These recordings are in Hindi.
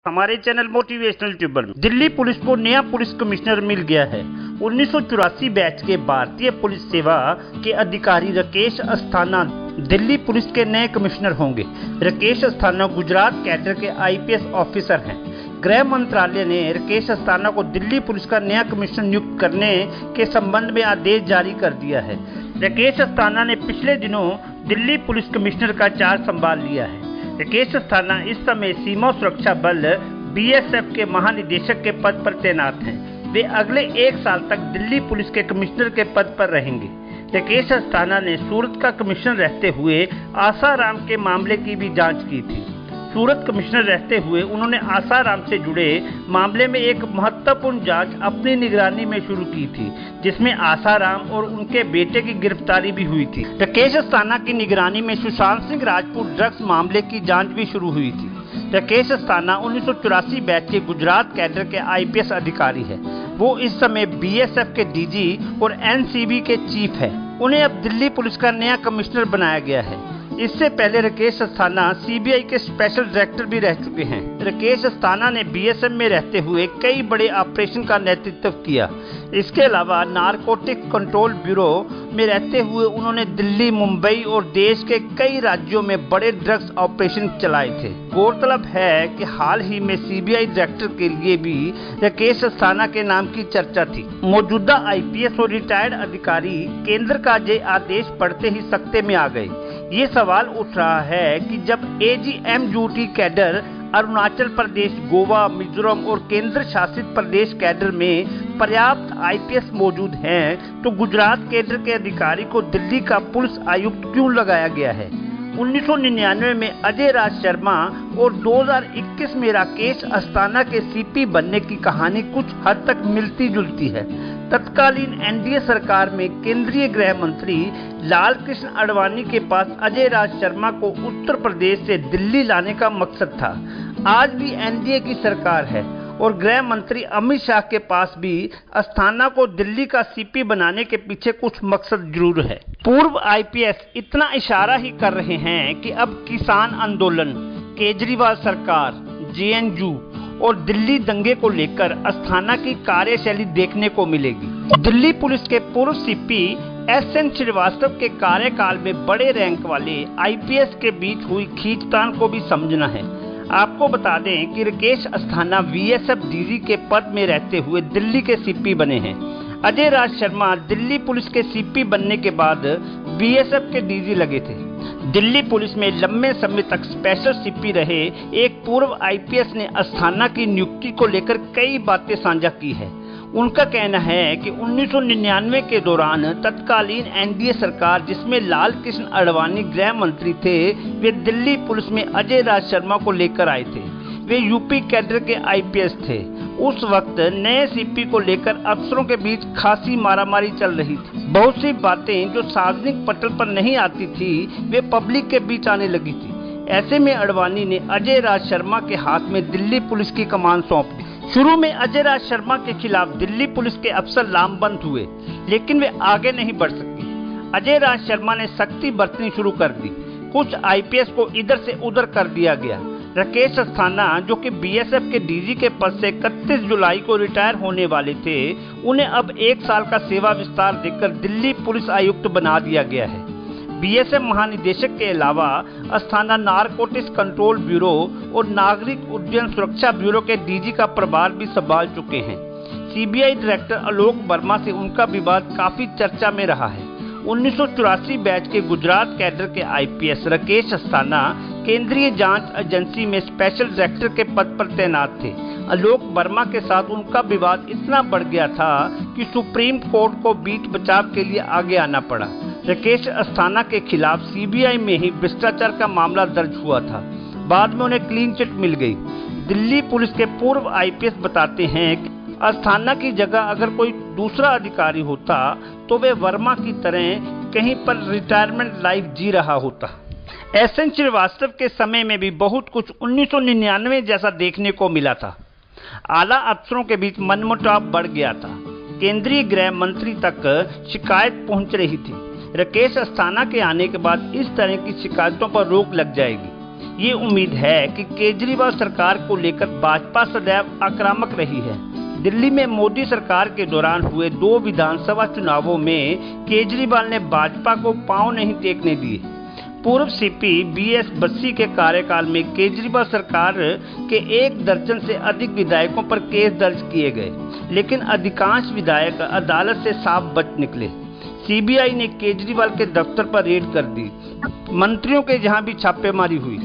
हमारे चैनल मोटिवेशनल ट्यूबर में दिल्ली पुलिस को नया पुलिस कमिश्नर मिल गया है। 1984 बैच के भारतीय पुलिस सेवा के अधिकारी राकेश अस्थाना दिल्ली पुलिस के नए कमिश्नर होंगे। राकेश अस्थाना गुजरात कैडर के आईपीएस ऑफिसर हैं। गृह मंत्रालय ने राकेश अस्थाना को दिल्ली पुलिस का नया कमिश्नर नियुक्त करने के संबंध में आदेश जारी कर दिया है। राकेश अस्थाना ने पिछले दिनों दिल्ली पुलिस कमिश्नर का चार्ज संभाल लिया है। राकेश अस्थाना इस समय सीमा सुरक्षा बल बीएसएफ के महानिदेशक के पद पर तैनात हैं। वे अगले 1 साल तक दिल्ली पुलिस के कमिश्नर के पद पर रहेंगे। राकेश अस्थाना ने सूरत का कमिश्नर रहते हुए आसाराम के मामले की भी जांच की थी। सूरत कमिश्नर रहते हुए उन्होंने आसाराम से जुड़े मामले में एक महत्वपूर्ण जांच अपनी निगरानी में शुरू की थी, जिसमें आसाराम और उनके बेटे की गिरफ्तारी भी हुई थी। राकेश अस्थाना की निगरानी में सुशांत सिंह राजपूत ड्रग्स मामले की जांच भी शुरू हुई थी। राकेश अस्थाना 1984 बैच के गुजरात कैडर के आईपीएस अधिकारी है। वो इस समय बीएसएफ के डीजी और एनसीबी के चीफ है। उन्हें अब दिल्ली पुलिस का नया कमिश्नर बनाया गया है। इससे पहले राकेश अस्थाना सीबीआई के स्पेशल डायरेक्टर भी रह चुके हैं। राकेश अस्थाना ने बीएसएफ में रहते हुए कई बड़े ऑपरेशन का नेतृत्व किया। इसके अलावा नारकोटिक कंट्रोल ब्यूरो में रहते हुए उन्होंने दिल्ली, मुंबई और देश के कई राज्यों में बड़े ड्रग्स ऑपरेशन चलाए थे। गौरतलब है कि हाल ही में सीबीआई डायरेक्टर के लिए भी राकेश अस्थाना के नाम की चर्चा थी। मौजूदा आईपीएस और रिटायर्ड अधिकारी केंद्र का ये आदेश पढ़ते ही सख्ते में आ गए। ये सवाल उठ रहा है कि जब एजीएमयूटी कैडर अरुणाचल प्रदेश, गोवा, मिजोरम और केंद्र शासित प्रदेश कैडर में पर्याप्त आईपीएस मौजूद हैं, तो गुजरात कैडर के अधिकारी को दिल्ली का पुलिस आयुक्त क्यों लगाया गया है? 1999 में अजय राज शर्मा और 2021 में राकेश अस्थाना के सीपी बनने की कहानी कुछ हद तक मिलती जुलती है। तत्कालीन एनडीए सरकार में केंद्रीय गृह मंत्री लाल कृष्ण आडवाणी के पास अजय राज शर्मा को उत्तर प्रदेश से दिल्ली लाने का मकसद था। आज भी एनडीए की सरकार है और गृह मंत्री अमित शाह के पास भी अस्थाना को दिल्ली का सीपी बनाने के पीछे कुछ मकसद जरूर है। पूर्व आईपीएस इतना इशारा ही कर रहे हैं कि अब किसान आंदोलन, केजरीवाल सरकार, जेएनयू और दिल्ली दंगे को लेकर अस्थाना की कार्यशैली देखने को मिलेगी। दिल्ली पुलिस के पूर्व सीपी एसएन श्रीवास्तव के कार्यकाल में बड़े रैंक वाले आईपीएस के बीच हुई खींचतान को भी समझना है। आपको बता दें कि राकेश अस्थाना बीएसएफ डीजी के पद में रहते हुए दिल्ली के सीपी बने हैं। अजय राज शर्मा दिल्ली पुलिस के सीपी बनने के बाद बीएसएफ के डीजी लगे थे। दिल्ली पुलिस में लंबे समय तक स्पेशल सीपी रहे एक पूर्व आईपीएस ने अस्थाना की नियुक्ति को लेकर कई बातें साझा की है। उनका कहना है कि 1999 के दौरान तत्कालीन एनडीए सरकार, जिसमें लाल कृष्ण आडवाणी गृह मंत्री थे, वे दिल्ली पुलिस में अजय राज शर्मा को लेकर आए थे। वे यूपी कैडर के आईपीएस थे। उस वक्त नए सीपी को लेकर अफसरों के बीच खासी मारामारी चल रही थी। बहुत सी बातें जो सार्वजनिक पटल पर नहीं आती थी, वे पब्लिक के बीच आने लगी थी। ऐसे में आडवाणी ने अजय राज शर्मा के हाथ में दिल्ली पुलिस की कमान सौंप दी। शुरू में अजय राज शर्मा के खिलाफ दिल्ली पुलिस के अफसर लामबंद हुए, लेकिन वे आगे नहीं बढ़ सके। अजय राज शर्मा ने सख्ती बरतनी शुरू कर दी। कुछ आईपीएस को इधर से उधर कर दिया गया। राकेश अस्थाना, जो कि बीएसएफ के डीजी के पद से 31 जुलाई को रिटायर होने वाले थे, उन्हें अब 1 साल का सेवा विस्तार देकर दिल्ली पुलिस आयुक्त बना दिया गया है। बीएसएफ महानिदेशक के अलावा अस्थाना नारकोटिक्स कंट्रोल ब्यूरो और नागरिक उड्डयन सुरक्षा ब्यूरो के डीजी का प्रभार भी संभाल चुके हैं। सीबीआई डायरेक्टर आलोक वर्मा से उनका विवाद काफी चर्चा में रहा है। 1984 बैच के गुजरात कैडर के आईपीएस राकेश अस्थाना केंद्रीय जांच एजेंसी में स्पेशल डायरेक्टर के पद पर तैनात थे। आलोक वर्मा के साथ उनका विवाद इतना बढ़ गया था कि सुप्रीम कोर्ट को बीच बचाव के लिए आगे आना पड़ा। राकेश अस्थाना के खिलाफ सीबीआई में ही भ्रष्टाचार का मामला दर्ज हुआ था। बाद में उन्हें क्लीन चिट मिल गई। दिल्ली पुलिस के पूर्व आईपीएस बताते हैं कि अस्थाना की जगह अगर कोई दूसरा अधिकारी होता तो वे वर्मा की तरह कहीं पर रिटायरमेंट लाइफ जी रहा होता। एसएन श्रीवास्तव के समय में भी बहुत कुछ 1999 जैसा देखने को मिला था। आला अफसरों के बीच मनमुटाव बढ़ गया था। केंद्रीय गृह मंत्री तक शिकायत पहुंच रही थी। राकेश अस्थाना के आने के बाद इस तरह की शिकायतों पर रोक लग जाएगी। ये उम्मीद है कि केजरीवाल सरकार को लेकर भाजपा सदैव आक्रामक रही है। दिल्ली में मोदी सरकार के दौरान हुए 2 विधानसभा चुनावों में केजरीवाल ने भाजपा को पांव नहीं टेकने दिए। पूर्व सीपी BS बस्सी के कार्यकाल में केजरीवाल सरकार के 1 दर्जन से अधिक विधायकों पर केस दर्ज किए गए, लेकिन अधिकांश विधायक अदालत से साफ बच निकले। CBI ने केजरीवाल के दफ्तर पर रेड कर दी। मंत्रियों के जहां भी छापेमारी हुई,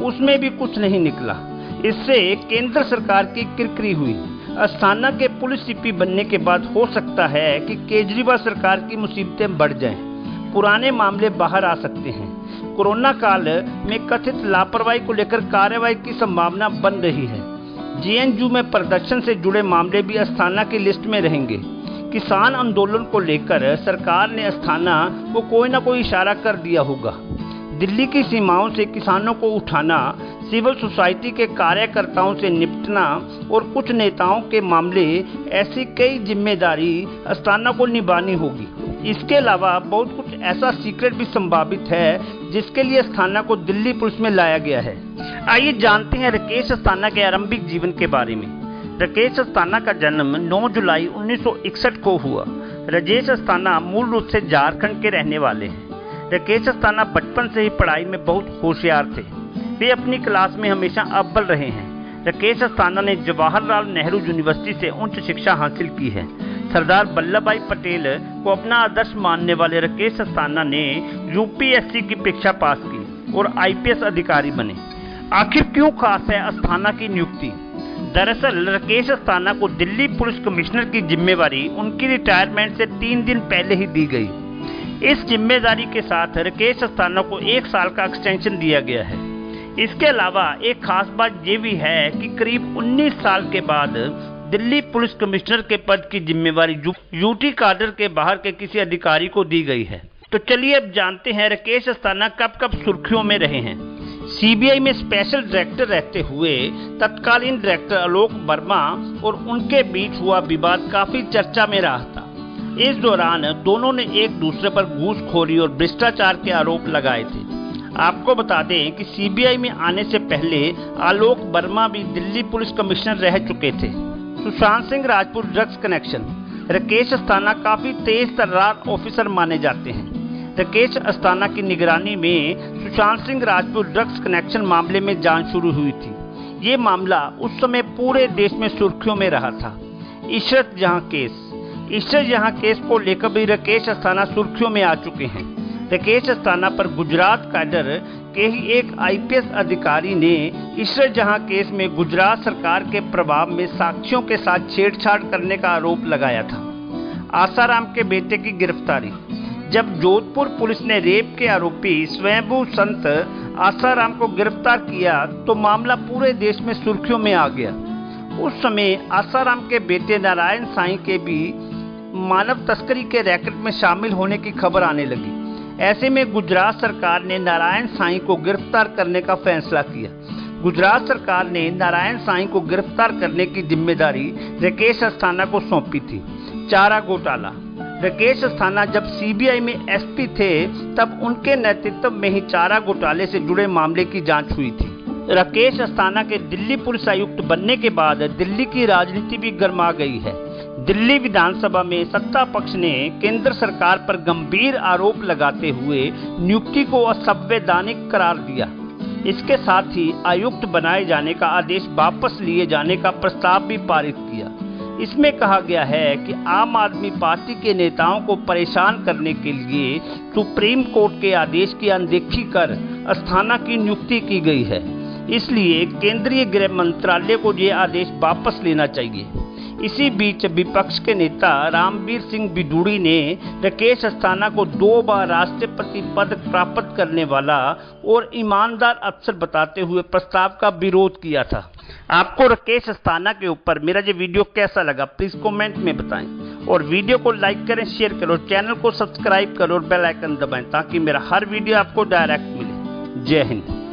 उसमें भी कुछ नहीं निकला। इससे केंद्र सरकार की किरकिरी हुई। अस्थाना के पुलिस CP बनने के बाद हो सकता है कि केजरीवाल सरकार की मुसीबतें बढ़ जाएं, पुराने मामले बाहर आ सकते हैं। कोरोना काल में कथित लापरवाही को लेकर कार्रवाई की संभावना बन रही है। JNU में प्रदर्शन से जुड़े मामले भी अस्थाना की लिस्ट में रहेंगे। किसान आंदोलन को लेकर सरकार ने अस्थाना को कोई न कोई इशारा कर दिया होगा। दिल्ली की सीमाओं से किसानों को उठाना, सिविल सोसाइटी के कार्यकर्ताओं से निपटना और कुछ नेताओं के मामले, ऐसी कई जिम्मेदारी अस्थाना को निभानी होगी। इसके अलावा बहुत कुछ ऐसा सीक्रेट भी संभावित है जिसके लिए अस्थाना को दिल्ली पुलिस में लाया गया है। आइए जानते हैं राकेश अस्थाना के आरंभिक जीवन के बारे में। राकेश अस्थाना का जन्म 9 जुलाई 1961 को हुआ। राजेश अस्थाना मूल रूप से झारखंड के रहने वाले हैं। राकेश अस्थाना बचपन से ही पढ़ाई में बहुत होशियार थे। वे अपनी क्लास में हमेशा अव्वल रहे हैं। राकेश अस्थाना ने जवाहरलाल नेहरू यूनिवर्सिटी से उच्च शिक्षा हासिल की है। सरदार वल्लभ भाई पटेल को अपना आदर्श मानने वाले राकेश अस्थाना ने UPSC की परीक्षा पास की और IPS अधिकारी बने। आखिर क्यों खास है अस्थाना की नियुक्ति? दरअसल राकेश अस्थाना को दिल्ली पुलिस कमिश्नर की जिम्मेवारी उनकी रिटायरमेंट से 3 दिन पहले ही दी गई। इस जिम्मेदारी के साथ राकेश अस्थाना को 1 साल का एक्सटेंशन दिया गया है। इसके अलावा एक खास बात ये भी है कि करीब 19 साल के बाद दिल्ली पुलिस कमिश्नर के पद की जिम्मेवारी UT काडर के बाहर के किसी अधिकारी को दी गई है। तो चलिए अब जानते हैं राकेश अस्थाना कब कब सुर्खियों में रहे हैं। CBI में स्पेशल डायरेक्टर रहते हुए तत्कालीन डायरेक्टर आलोक वर्मा और उनके बीच हुआ विवाद काफी चर्चा में रहा था। इस दौरान दोनों ने एक दूसरे पर घूसखोरी और भ्रष्टाचार के आरोप लगाए थे। आपको बता दें कि CBI में आने से पहले आलोक वर्मा भी दिल्ली पुलिस कमिश्नर रह चुके थे। Sushant Singh Rajput drugs connection. राकेश अस्थाना काफी तेज तर्रार ऑफिसर माने जाते हैं। राकेश अस्थाना की निगरानी में सुशांत सिंह राजपूत ड्रग्स कनेक्शन मामले में जांच शुरू हुई थी। ये मामला उस समय पूरे देश में सुर्खियों में रहा था। इशरत जहां केस को लेकर भी राकेश अस्थाना सुर्खियों में आ चुके हैं। राकेश अस्थाना पर गुजरात कैडर के ही एक IPS अधिकारी ने इशरत जहां केस में गुजरात सरकार के प्रभाव में साक्ष्यों के साथ छेड़छाड़ करने का आरोप लगाया था। आसाराम के बेटे की गिरफ्तारी। जब जोधपुर पुलिस ने रेप के आरोपी स्वयंभू संत आसाराम को गिरफ्तार किया तो मामला पूरे देश में सुर्खियों में आ गया। उस समय आसाराम के बेटे नारायण साईं के भी मानव तस्करी के रैकेट में शामिल होने की खबर आने लगी। ऐसे में गुजरात सरकार ने नारायण साईं को गिरफ्तार करने का फैसला किया। गुजरात सरकार ने नारायण साईं को गिरफ्तार करने की जिम्मेदारी राकेश अस्थाना को सौंपी थी। चारा घोटाला। राकेश अस्थाना जब CBI में SP थे तब उनके नेतृत्व में ही चारा घोटाले से जुड़े मामले की जांच हुई थी। राकेश अस्थाना के दिल्ली पुलिस आयुक्त बनने के बाद दिल्ली की राजनीति भी गर्मा गई है। दिल्ली विधानसभा में सत्ता पक्ष ने केंद्र सरकार पर गंभीर आरोप लगाते हुए नियुक्ति को असंवैधानिक करार दिया। इसके साथ ही आयुक्त बनाए जाने का आदेश वापस लिए जाने का प्रस्ताव भी पारित किया। इसमें कहा गया है कि आम आदमी पार्टी के नेताओं को परेशान करने के लिए सुप्रीम कोर्ट के आदेश की अनदेखी कर अस्थाना की नियुक्ति की गई है। इसलिए केंद्रीय गृह मंत्रालय को ये आदेश वापस लेना चाहिए। इसी बीच विपक्ष के नेता रामवीर सिंह बिदूड़ी ने राकेश अस्थाना को 2 बार राष्ट्रपति पद प्राप्त करने वाला और ईमानदार अफसर बताते हुए प्रस्ताव का विरोध किया था। आपको राकेश अस्थाना के ऊपर मेरा ये वीडियो कैसा लगा प्लीज कमेंट में बताएं और वीडियो को लाइक करें, शेयर करो, चैनल को सब्सक्राइब करो और बेल आइकन दबाएं ताकि मेरा हर वीडियो आपको डायरेक्ट मिले। जय हिंद।